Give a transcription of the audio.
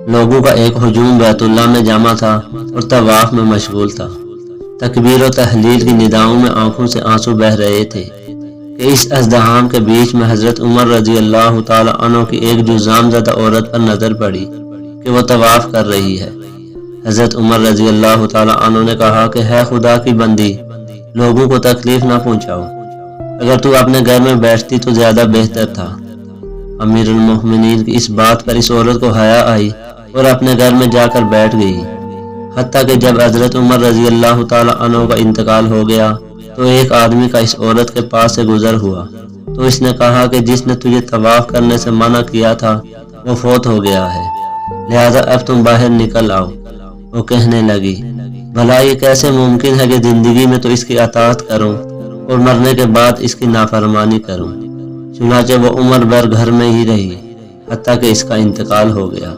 لوگوں کا ایک ہجوم بیت اللہ میں جمع تھا اور طواف میں مشغول تھا۔ تکبیر و تحلیل کی نداؤں میں آنکھوں سے آنسو بہہ رہے تھے کہ اس ازدحام کے بیچ میں حضرت عمر رضی اللہ تعالی عنہ کی ایک جذام زدہ عورت پر نظر پڑی کہ وہ طواف کر رہی ہے۔ حضرت عمر رضی اللہ تعالی عنہ نے کہا کہ ہے خدا کی بندی، لوگوں کو تکلیف نہ پہنچاؤ، اگر تو اپنے گھر میں بیٹھتی تو زیادہ بہتر تھا۔ امیر المومنین کی اس بات پر اس عورت کو حیا آئی اور اپنے گھر میں جا کر بیٹھ گئی، حتیٰ کہ جب حضرت عمر رضی اللہ تعالی عنہ کا انتقال ہو گیا تو ایک آدمی کا اس عورت کے پاس سے گزر ہوا تو اس نے کہا کہ جس نے تجھے طواف کرنے سے منع کیا تھا وہ فوت ہو گیا ہے، لہذا اب تم باہر نکل آؤ۔ وہ کہنے لگی، بھلا یہ کیسے ممکن ہے کہ زندگی میں تو اس کی اطاعت کروں اور مرنے کے بعد اس کی نافرمانی کروں؟ چنانچہ وہ عمر بھر گھر میں ہی رہی حتیٰ کہ اس کا انتقال ہو گیا۔